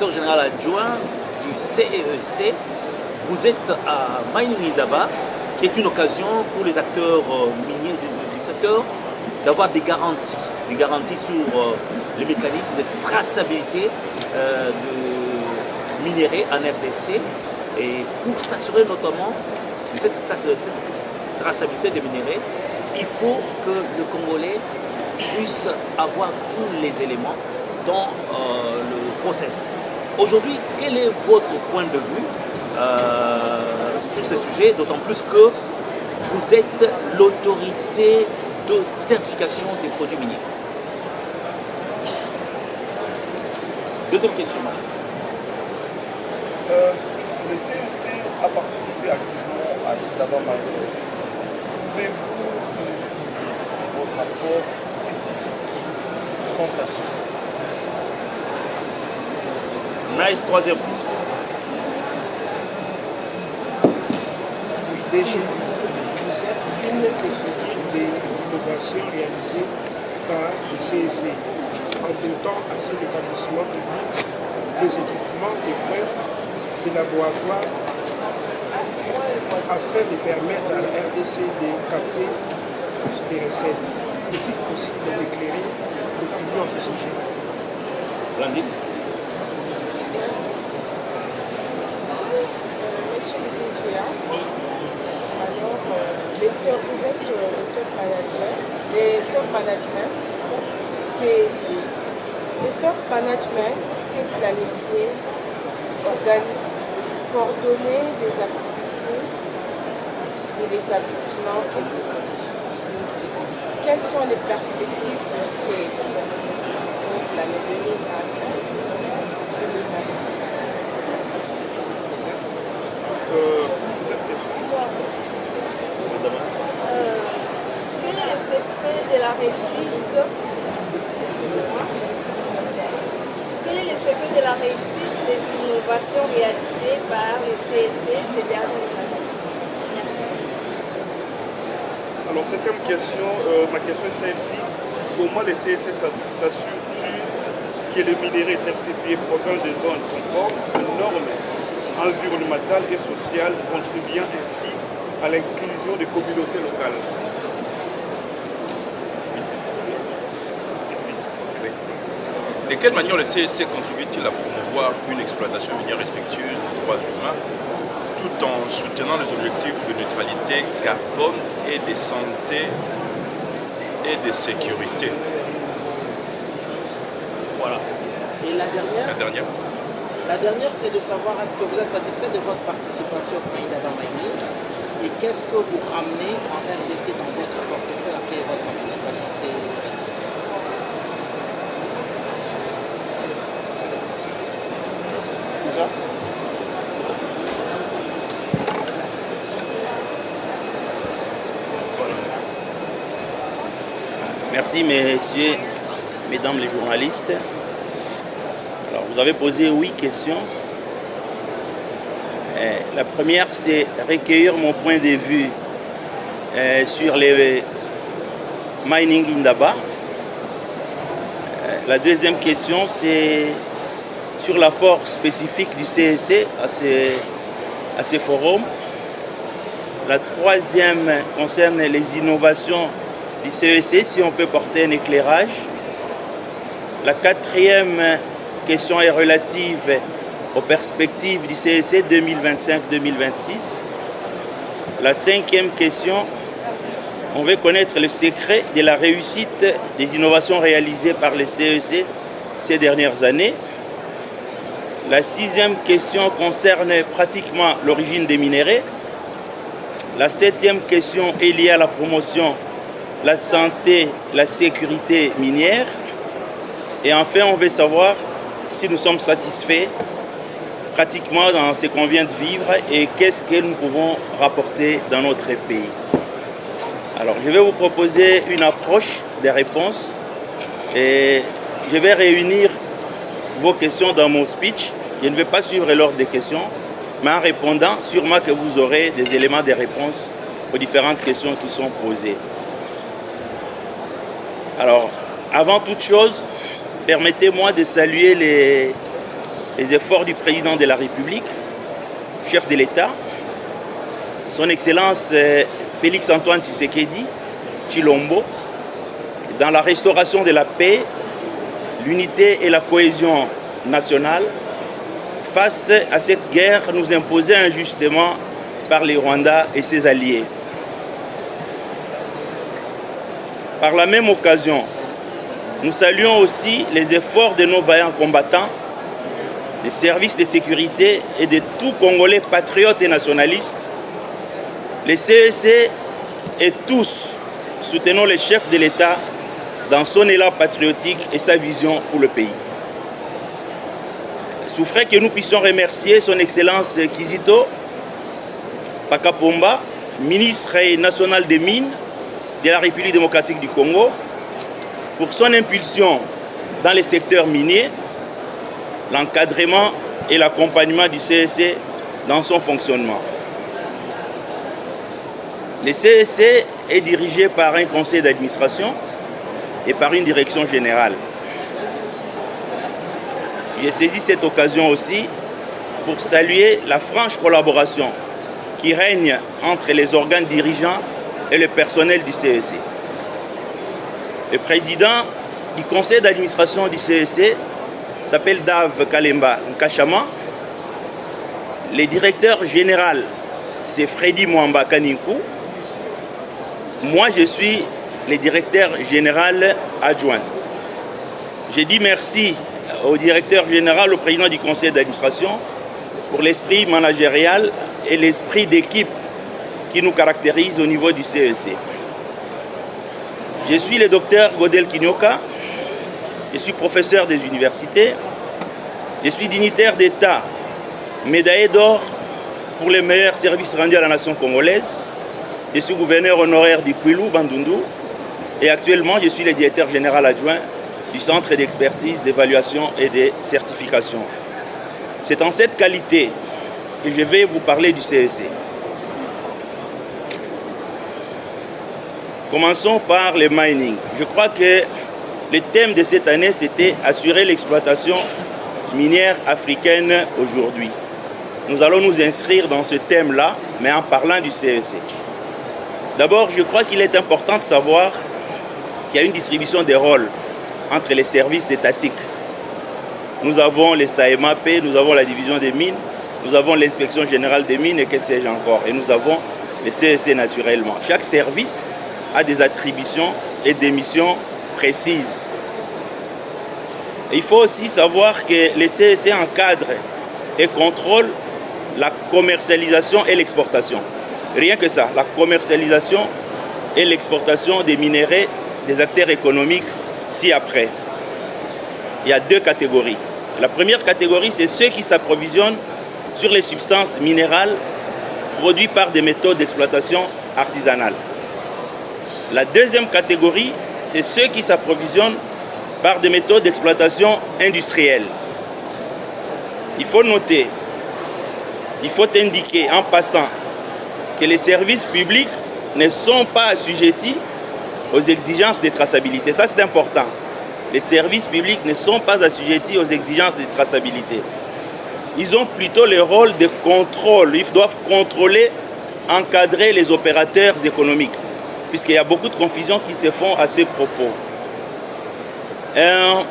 directeur général adjoint du CEEC. Vous êtes à Mining Indaba, qui est une occasion pour les acteurs miniers du secteur d'avoir des garanties sur les mécanismes de traçabilité de minéraux en RDC, et pour s'assurer notamment de cette traçabilité des minéraux, il faut que le Congolais puisse avoir tous les éléments dans le process. Aujourd'hui, quel est votre point de vue sur ce sujet, d'autant plus que vous êtes l'autorité de certification des produits miniers? Deuxième question, Maris. Le CEC a participé activement à Indaba Mining. Pouvez-vous nous dire votre rapport spécifique quant à ce? Maris, troisième question. Oui, déjà, vous êtes une des figures d'innovation réalisées par le CEC en dotant à cet établissement public des équipements de pointe de laboratoire afin de permettre à la RDC de capter plus de recettes. Est-il possible d'éclairer l'opinion de ce sujet? Blandine. Monsieur le DGA, alors vous êtes le top manager. Les top management, c'est planifier, coordonner les activités de l'établissement que vous dirigez. Quelles sont les perspectives du CSI pour l'année 2025-2026? C'est cette question. Quel est le secret de la réussite? Excusez-moi. Quel est le secret de la réussite des innovations réalisées par le CEC ces dernières années? Merci. Alors, septième question, ma question est celle-ci. Comment le CEC s'assure-t-il que les minéraux certifiés proviennent des zones conformes aux normes environnementales et sociales, contribuant ainsi à l'inclusion des communautés locales? De quelle manière le CEC contribue-t-il à promouvoir une exploitation minière respectueuse des droits humains tout en soutenant les objectifs de neutralité carbone et de santé et de sécurité? Voilà. Et la dernière? La dernière? La dernière, c'est de savoir est-ce que vous êtes satisfait de votre participation à Indaba Mining et qu'est-ce que vous ramenez en RDC dans votre portefeuille après votre participation. C'est ça. Merci, messieurs, mesdames les journalistes. Alors, vous avez posé 8 questions. La première, c'est recueillir mon point de vue sur les Mining Indaba. La deuxième question, c'est sur l'apport spécifique du CEC à ces forums. La troisième concerne les innovations du CEC, si on peut porter un éclairage. La quatrième question est relative aux perspectives du CEC 2025-2026. La cinquième question, on veut connaître le secret de la réussite des innovations réalisées par le CEC ces dernières années. La sixième question concerne pratiquement l'origine des minéraux. La septième question est liée à la promotion, la santé, la sécurité minière. Et enfin, on veut savoir si nous sommes satisfaits pratiquement dans ce qu'on vient de vivre et qu'est-ce que nous pouvons rapporter dans notre pays. Alors, je vais vous proposer une approche des réponses et je vais réunir vos questions dans mon speech. Je ne vais pas suivre l'ordre des questions, mais en répondant, sûrement que vous aurez des éléments de réponse aux différentes questions qui sont posées. Alors, avant toute chose, permettez-moi de saluer les efforts du président de la République, chef de l'État, son Excellence Félix Antoine Tshisekedi Tshilombo, dans la restauration de la paix, l'unité et la cohésion nationale face à cette guerre nous imposée injustement par les Rwandais et ses alliés. Par la même occasion, nous saluons aussi les efforts de nos vaillants combattants, des services de sécurité et de tous Congolais patriotes et nationalistes. Les CEC et tous soutenons le chef de l'État dans son élan patriotique et sa vision pour le pays. Souffrait que nous puissions remercier son Excellence Kizito Pakapomba, ministre national des Mines de la République démocratique du Congo, pour son impulsion dans les secteurs miniers, l'encadrement et l'accompagnement du CEC dans son fonctionnement. Le CEC est dirigé par un conseil d'administration et par une direction générale. J'ai saisi cette occasion aussi pour saluer la franche collaboration qui règne entre les organes dirigeants et le personnel du CEC. Le président du conseil d'administration du CEC s'appelle Dave Kalemba Nkashama. Le directeur général, c'est Freddy Mwamba Kaninkou. Moi, je suis le directeur général adjoint. Je dis merci au directeur général, au président du conseil d'administration, pour l'esprit managérial et l'esprit d'équipe qui nous caractérise au niveau du CEC. Je suis le docteur Godel Kinyoka, je suis professeur des universités, je suis dignitaire d'État, médaillé d'or pour les meilleurs services rendus à la nation congolaise. Je suis gouverneur honoraire du Kwilu, Bandundu, et actuellement je suis le directeur général adjoint du Centre d'expertise, d'évaluation et de certification. C'est en cette qualité que je vais vous parler du CEC. Commençons par le mining. Je crois que le thème de cette année, c'était assurer l'exploitation minière africaine aujourd'hui. Nous allons nous inscrire dans ce thème-là, mais en parlant du CEC. D'abord, je crois qu'il est important de savoir qu'il y a une distribution des rôles entre les services étatiques. Nous avons les SAEMAP, nous avons la division des mines, nous avons l'inspection générale des mines et que sais-je encore. Et nous avons les CEC naturellement. Chaque service a des attributions et des missions précises. Et il faut aussi savoir que les CEC encadrent et contrôlent la commercialisation et l'exportation. Rien que ça, la commercialisation et l'exportation des minéraux des acteurs économiques ci-après. Il y a deux catégories. La première catégorie, c'est ceux qui s'approvisionnent sur les substances minérales produites par des méthodes d'exploitation artisanale. La deuxième catégorie, c'est ceux qui s'approvisionnent par des méthodes d'exploitation industrielle. Il faut noter, il faut indiquer en passant que les services publics ne sont pas assujettis aux exigences de traçabilité. Ça, c'est important. Les services publics ne sont pas assujettis aux exigences de traçabilité. Ils ont plutôt le rôle de contrôle. Ils doivent contrôler, encadrer les opérateurs économiques, puisqu'il y a beaucoup de confusions qui se font à ces propos. Je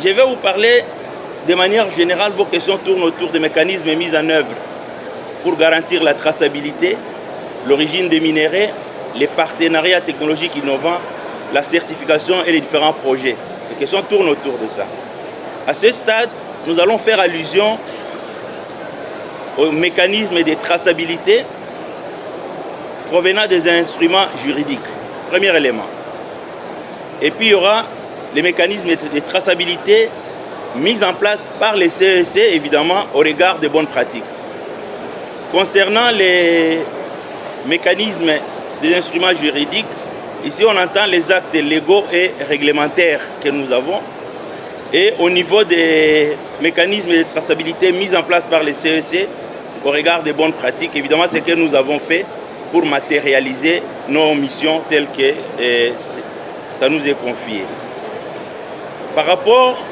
vais vous parler de manière générale. Vos questions tournent autour des mécanismes mis en œuvre pour garantir la traçabilité, l'origine des minéraux, les partenariats technologiques innovants, la certification et les différents projets. Les questions tournent autour de ça. À ce stade, nous allons faire allusion aux mécanismes de traçabilité provenant des instruments juridiques. Premier élément. Et puis il y aura les mécanismes de traçabilité mis en place par les CEC, évidemment, au regard des bonnes pratiques. Concernant les mécanismes des instruments juridiques, ici on entend les actes légaux et réglementaires que nous avons. Et au niveau des mécanismes de traçabilité mis en place par les CEC, au regard des bonnes pratiques, évidemment, c'est ce que nous avons fait pour matérialiser nos missions telles que ça nous est confié. Par rapport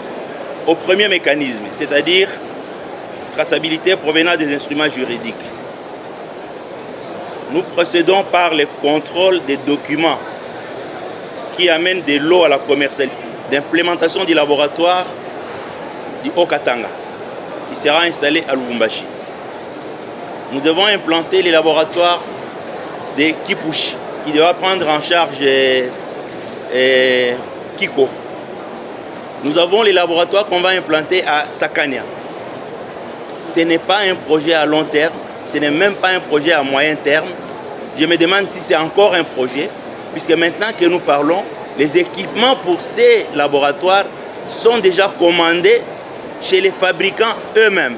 au premier mécanisme, c'est-à-dire traçabilité provenant des instruments juridiques. Nous procédons par le contrôle des documents qui amènent des lots à la commercialisation d'implémentation du laboratoire du Haut-Katanga qui sera installé à Lubumbashi. Nous devons implanter les laboratoires de Kipushi qui devra prendre en charge Kiko. Nous avons les laboratoires qu'on va implanter à Sakania. Ce n'est pas un projet à long terme, ce n'est même pas un projet à moyen terme. Je me demande si c'est encore un projet, puisque maintenant que nous parlons, les équipements pour ces laboratoires sont déjà commandés chez les fabricants eux-mêmes,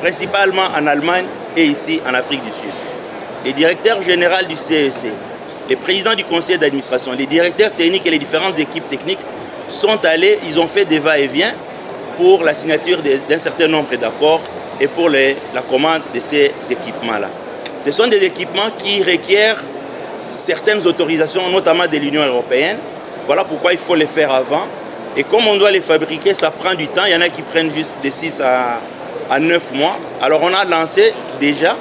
principalement en Allemagne et ici en Afrique du Sud. Les directeurs généraux du CEC, les présidents du conseil d'administration, les directeurs techniques et les différentes équipes techniques sont allés, ils ont fait des va-et-vient pour la signature d'un certain nombre d'accords et pour la commande de ces équipements-là. Ce sont des équipements qui requièrent certaines autorisations, notamment de l'Union européenne. Voilà pourquoi il faut les faire avant. Et comme on doit les fabriquer, ça prend du temps. Il y en a qui prennent juste de 6 à 9 mois. Alors on a lancé déjà.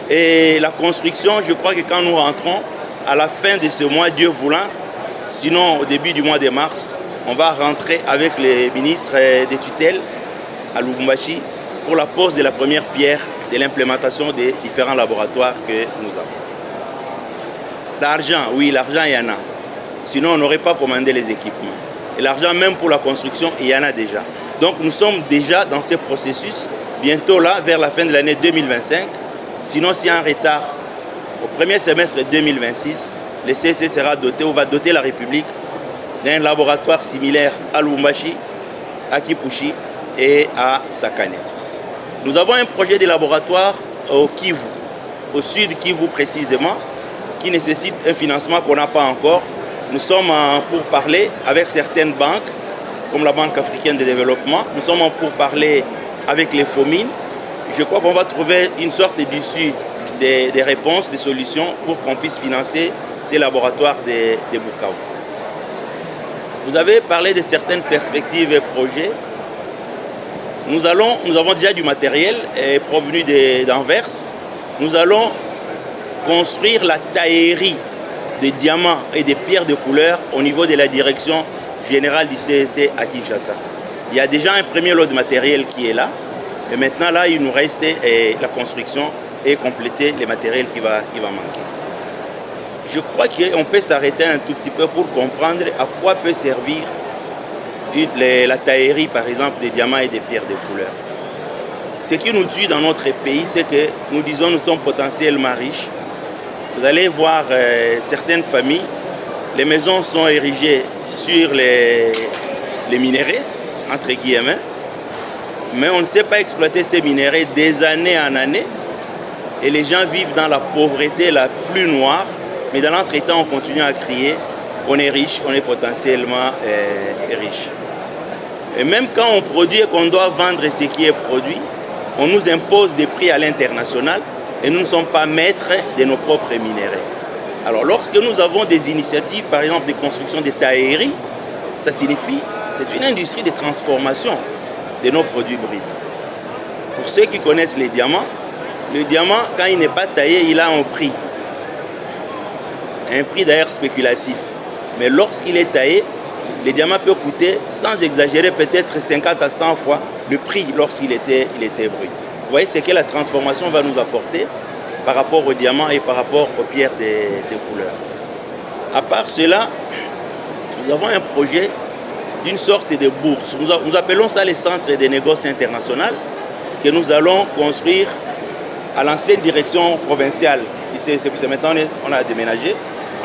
Et la construction, je crois que quand nous rentrons, à la fin de ce mois, Dieu voulant, sinon au début du mois de mars, on va rentrer avec les ministres des tutelles à Lubumbashi pour la pose de la première pierre de l'implémentation des différents laboratoires que nous avons. L'argent, oui, l'argent, il y en a. Sinon, on n'aurait pas commandé les équipements. Et l'argent, même pour la construction, il y en a déjà. Donc, nous sommes déjà dans ce processus. Bientôt, là, vers la fin de l'année 2025. Sinon, s'il y a un retard, au premier semestre 2026, le CEC sera doté, ou va doter la République d'un laboratoire similaire à Lubumbashi, à Kipushi et à Sakane. Nous avons un projet de laboratoire au Kivu, au sud Kivu précisément, qui nécessite un financement qu'on n'a pas encore. Nous sommes en pourparlers avec certaines banques, comme la Banque africaine de développement. Nous sommes en pourparlers avec les FOMIN. Je crois qu'on va trouver une sorte d'issue, des réponses, des solutions pour qu'on puisse financer ces laboratoires de Bukavu. Vous avez parlé de certaines perspectives et projets. Nous avons déjà du matériel provenu d'Anvers. Nous allons construire la taillerie de diamants et de pierres de couleur au niveau de la direction générale du CEC à Kinshasa. Il y a déjà un premier lot de matériel qui est là. Et maintenant, là, il nous reste la construction et compléter les matériels qui va manquer. Je crois qu'on peut s'arrêter un tout petit peu pour comprendre à quoi peut servir la taillerie, par exemple, des diamants et des pierres de couleur. Ce qui nous tue dans notre pays, c'est que nous disons nous sommes potentiellement riches. Vous allez voir certaines familles, les maisons sont érigées sur les minéraux, entre guillemets, mais on ne sait pas exploiter ces minéraux des années en années et les gens vivent dans la pauvreté la plus noire, mais dans l'entretemps on continue à crier on est riche, on est potentiellement riche. Et même quand on produit et qu'on doit vendre ce qui est produit, on nous impose des prix à l'international et nous ne sommes pas maîtres de nos propres minéraux. Alors lorsque nous avons des initiatives, par exemple de construction de tailleries, ça signifie c'est une industrie de transformation de nos produits bruts. Pour ceux qui connaissent les diamants, le diamant, quand il n'est pas taillé, il a un prix d'ailleurs spéculatif. Mais lorsqu'il est taillé, le diamant peut coûter, sans exagérer, peut-être 50 à 100 fois le prix lorsqu'il était brut. Vous voyez ce que la transformation va nous apporter par rapport au diamant et par rapport aux pierres de couleur. À part cela, nous avons un projet d'une sorte de bourse. Nous appelons ça les centres de négoces internationaux que nous allons construire à l'ancienne direction provinciale. Maintenant, on a déménagé,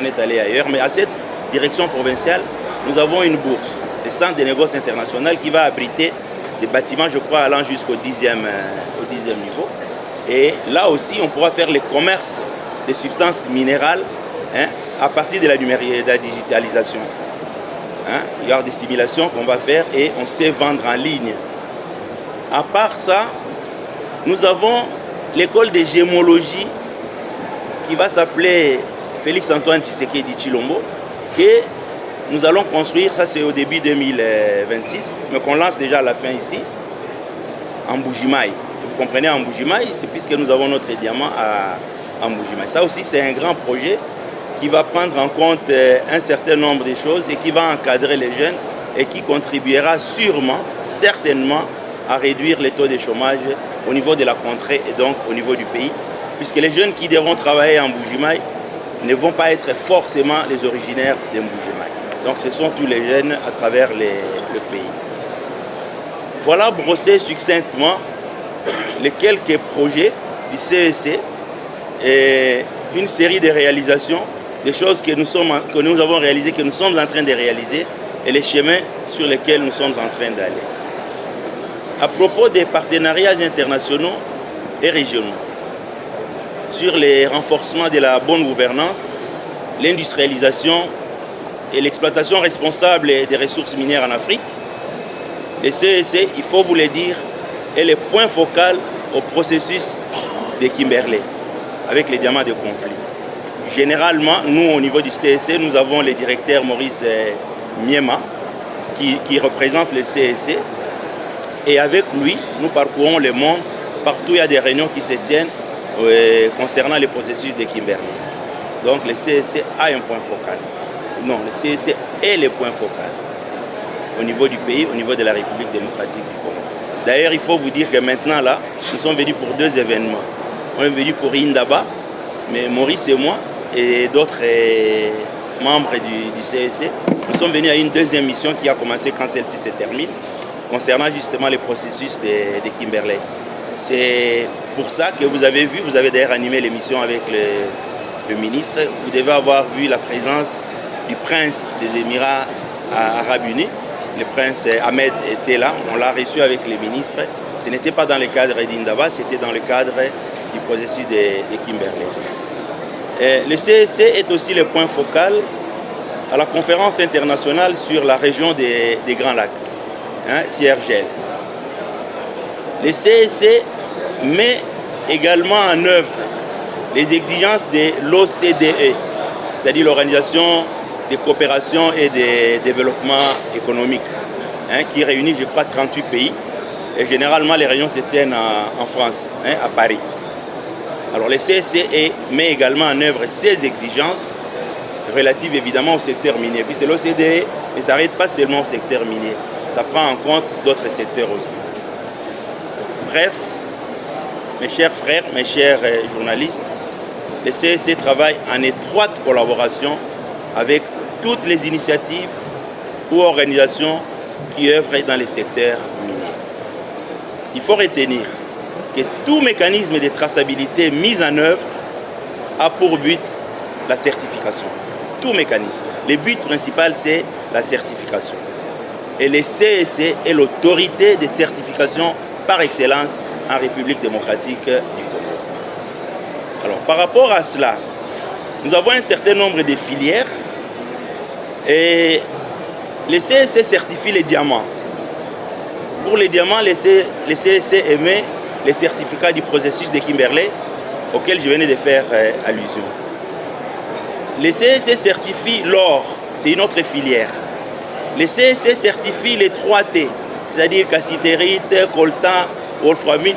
on est allé ailleurs, mais à cette direction provinciale, nous avons une bourse, le centre de négoces internationaux qui va abriter des bâtiments, je crois, allant jusqu'au 10e niveau. Et là aussi, on pourra faire le commerce des substances minérales à partir de la digitalisation. Il y aura des simulations qu'on va faire et on sait vendre en ligne. À part ça, nous avons l'école de gémologie qui va s'appeler Félix Antoine Tshisekedi Tshilombo, qui nous allons construire, ça c'est au début 2026, mais qu'on lance déjà à la fin ici, en Mbuji-Mayi. Vous comprenez, en Mbuji-Mayi, c'est puisque nous avons notre diamant à Mbuji-Mayi. Ça aussi, c'est un grand projet qui va prendre en compte un certain nombre de choses et qui va encadrer les jeunes et qui contribuera sûrement, certainement, à réduire les taux de chômage au niveau de la contrée et donc au niveau du pays, puisque les jeunes qui devront travailler en Mbuji-Mayi ne vont pas être forcément les originaires de Mbuji-Mayi. Donc ce sont tous les jeunes à travers le pays. Voilà brossé succinctement les quelques projets du CEC et une série de réalisations, des choses que nous avons réalisées, que nous sommes en train de réaliser et les chemins sur lesquels nous sommes en train d'aller. À propos des partenariats internationaux et régionaux, sur les renforcements de la bonne gouvernance, l'industrialisation et l'exploitation responsable des ressources minières en Afrique, le CEC, il faut vous le dire, est le point focal au processus de Kimberley, avec les diamants de conflit. Généralement, nous, au niveau du CEC, nous avons le directeur Maurice Miema, qui représente le CEC, et avec lui, nous parcourons le monde, partout il y a des réunions qui se tiennent concernant le processus de Kimberley. Donc le CEC a un point focal. Non, le CEC est le point focal au niveau du pays, au niveau de la République démocratique du Congo. D'ailleurs, il faut vous dire que maintenant, là, nous sommes venus pour 2 événements. On est venus pour Indaba, mais Maurice et moi, et d'autres membres du CEC, nous sommes venus à une 2e mission qui a commencé quand celle-ci se termine, concernant justement le processus de Kimberley. C'est pour ça que vous avez vu, vous avez d'ailleurs animé l'émission avec le ministre, vous devez avoir vu la présence du prince des Émirats arabes unis. Le prince Ahmed était là, on l'a reçu avec les ministres. Ce n'était pas dans le cadre d'Indaba, c'était dans le cadre du processus de Kimberley. Le CEC est aussi le point focal à la conférence internationale sur la région des Grands Lacs, CIRGL. Le CEC met également en œuvre les exigences de l'OCDE, c'est-à-dire l'Organisation de coopération et de développement économique, qui réunit, je crois, 38 pays. Et généralement, les réunions se tiennent en France, à Paris. Alors, le CEC met également en œuvre ces exigences relatives évidemment au secteur minier. Puis c'est l'OCDE, mais ça n'arrête pas seulement au secteur minier. Ça prend en compte d'autres secteurs aussi. Bref, mes chers frères, mes chers journalistes, le CEC travaille en étroite collaboration avec toutes les initiatives ou organisations qui œuvrent dans les secteurs miniers. Il faut retenir que tout mécanisme de traçabilité mis en œuvre a pour but la certification. Tout mécanisme. Le but principal, c'est la certification. Et le CEC est l'autorité de certification par excellence en République démocratique du Congo. Alors, par rapport à cela, nous avons un certain nombre de filières et le CEC certifie les diamants. Pour les diamants, le CEC émet les certificats du processus de Kimberley auquel je venais de faire allusion. Le CEC certifie l'or, c'est une autre filière. Le CEC certifie les 3T, c'est-à-dire cassitérite, coltan, wolframite.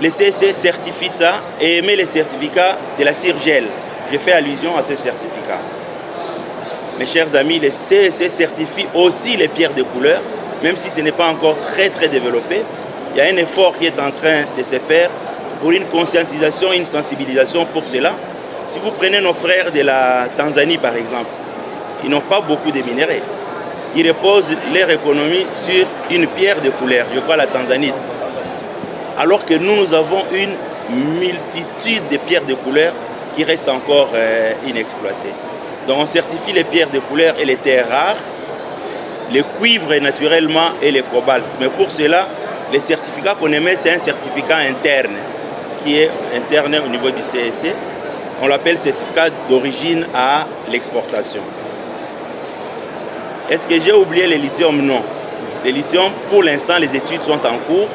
Le CEC certifie ça et émet les certificats de la CIRGL. J'ai fait allusion à ces certificats. Mes chers amis, le CEC certifie aussi les pierres de couleur, même si ce n'est pas encore très développé. Il y a un effort qui est en train de se faire pour une conscientisation, une sensibilisation pour cela. Si vous prenez nos frères de la Tanzanie, par exemple, ils n'ont pas beaucoup de minéraux. Ils reposent leur économie sur une pierre de couleur, je crois la tanzanite. Alors que nous avons une multitude de pierres de couleur qui restent encore inexploitées. Donc on certifie les pierres de couleur et les terres rares, le cuivre naturellement et le cobalt. Mais pour cela, le certificat qu'on émet, c'est un certificat interne, qui est interne au niveau du CEC. On l'appelle certificat d'origine à l'exportation. Est-ce que j'ai oublié le lithium? Non. Le lithium, pour l'instant, les études sont en cours.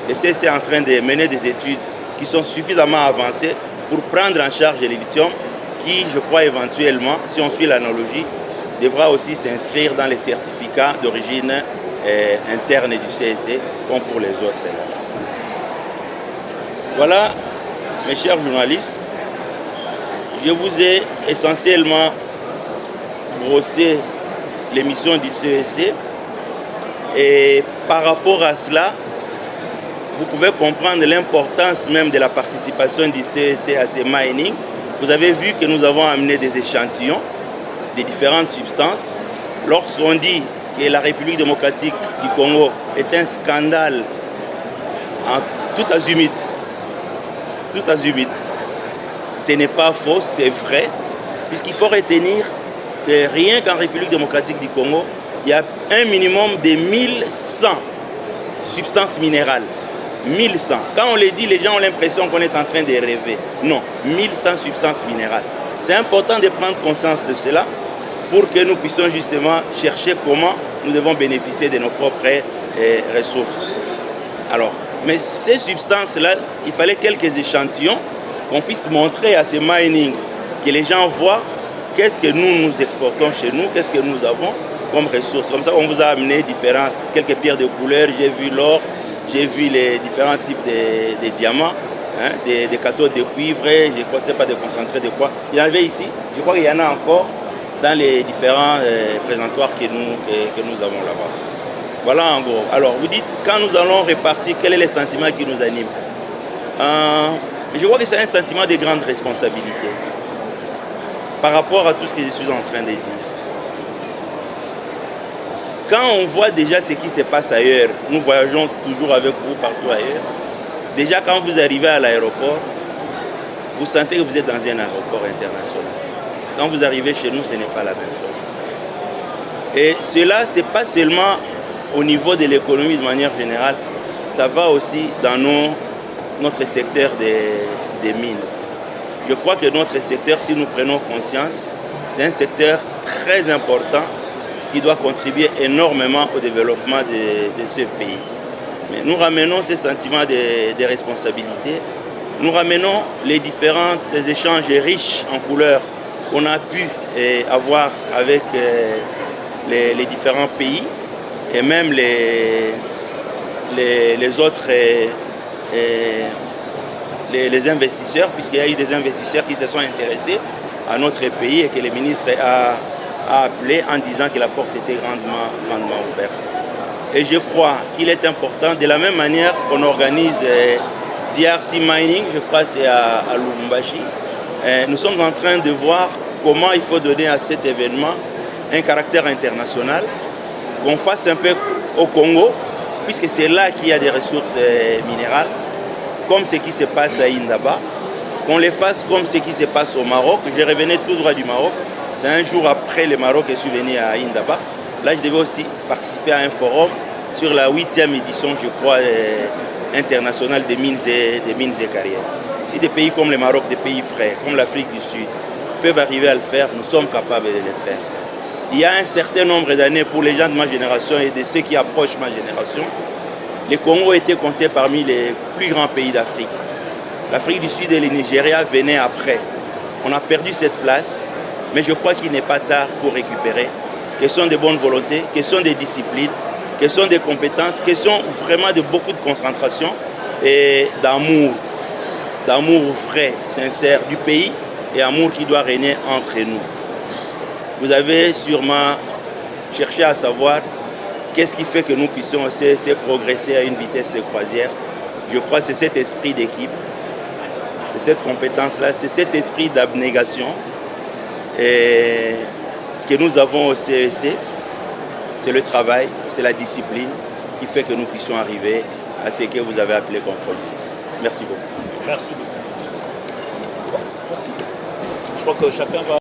Le CEC est en train de mener des études qui sont suffisamment avancées pour prendre en charge le lithium qui, je crois éventuellement, si on suit l'analogie, devra aussi s'inscrire dans les certificats d'origine interne du CSC, comme pour les autres. Voilà, mes chers journalistes, je vous ai essentiellement brossé l'émission du CSC et par rapport à cela, vous pouvez comprendre l'importance même de la participation du CSC à ces mining. Vous avez vu que nous avons amené des échantillons de différentes substances. Lorsqu'on dit que la République démocratique du Congo est un scandale en tout azimut, ce n'est pas faux, c'est vrai, puisqu'il faut retenir que rien qu'en République démocratique du Congo, il y a un minimum de 1100 substances minérales. 1100. Quand on les dit, les gens ont l'impression qu'on est en train de rêver. Non, 1100 substances minérales. C'est important de prendre conscience de cela pour que nous puissions justement chercher comment nous devons bénéficier de nos propres ressources. Alors, mais ces substances-là, il fallait quelques échantillons qu'on puisse montrer à ces mining, que les gens voient qu'est-ce que nous exportons chez nous, qu'est-ce que nous avons comme ressources. Comme ça, on vous a amené quelques pierres de couleur, j'ai vu l'or, j'ai vu les différents types de diamants, hein, des cathodes de cuivre, je crois que ce n'est pas des concentrés de quoi. Il y en avait ici, je crois qu'il y en a encore dans les différents présentoirs que nous avons là-bas. Voilà en gros. Alors vous dites, quand nous allons répartir, quel est le sentiment qui nous anime? Je crois que c'est un sentiment de grande responsabilité par rapport à tout ce que je suis en train de dire. Quand on voit déjà ce qui se passe ailleurs, nous voyageons toujours avec vous partout ailleurs. Déjà quand vous arrivez à l'aéroport, vous sentez que vous êtes dans un aéroport international. Quand vous arrivez chez nous, ce n'est pas la même chose. Et cela, ce n'est pas seulement au niveau de l'économie de manière générale, ça va aussi dans notre secteur des mines. Je crois que notre secteur, si nous prenons conscience, c'est un secteur très important qui doit contribuer énormément au développement de ce pays. Mais nous ramenons ces sentiments de responsabilité, nous ramenons les différents échanges riches en couleurs qu'on a pu avoir avec les différents pays et même les autres les investisseurs, puisqu'il y a eu des investisseurs qui se sont intéressés à notre pays et que le ministre a appelé en disant que la porte était grandement ouverte. Et je crois qu'il est important, de la même manière qu'on organise DRC Mining, je crois que c'est à Lubumbashi, nous sommes en train de voir comment il faut donner à cet événement un caractère international, qu'on fasse un peu au Congo, puisque c'est là qu'il y a des ressources minérales, comme ce qui se passe à Indaba, qu'on les fasse comme ce qui se passe au Maroc. Je revenais tout droit du Maroc. C'est un jour après le Maroc que je suis venu à Indaba. Là, je devais aussi participer à un forum sur la 8e édition, je crois, internationale des mines et carrières. Si des pays comme le Maroc, des pays frères, comme l'Afrique du Sud, peuvent arriver à le faire, nous sommes capables de le faire. Il y a un certain nombre d'années, pour les gens de ma génération et de ceux qui approchent ma génération, le Congo était compté parmi les plus grands pays d'Afrique. L'Afrique du Sud et le Nigeria venaient après. On a perdu cette place, mais je crois qu'il n'est pas tard pour récupérer. Question de bonne volonté, question de discipline, question de compétences, question vraiment de beaucoup de concentration et d'amour. D'amour vrai, sincère du pays et amour qui doit régner entre nous. Vous avez sûrement cherché à savoir qu'est-ce qui fait que nous puissions progresser à une vitesse de croisière. Je crois que c'est cet esprit d'équipe, c'est cette compétence-là, c'est cet esprit d'abnégation que nous avons au CEC. C'est le travail, c'est la discipline qui fait que nous puissions arriver à ce que vous avez appelé contrôle. Merci beaucoup. Merci beaucoup. Merci. Je crois que chacun va...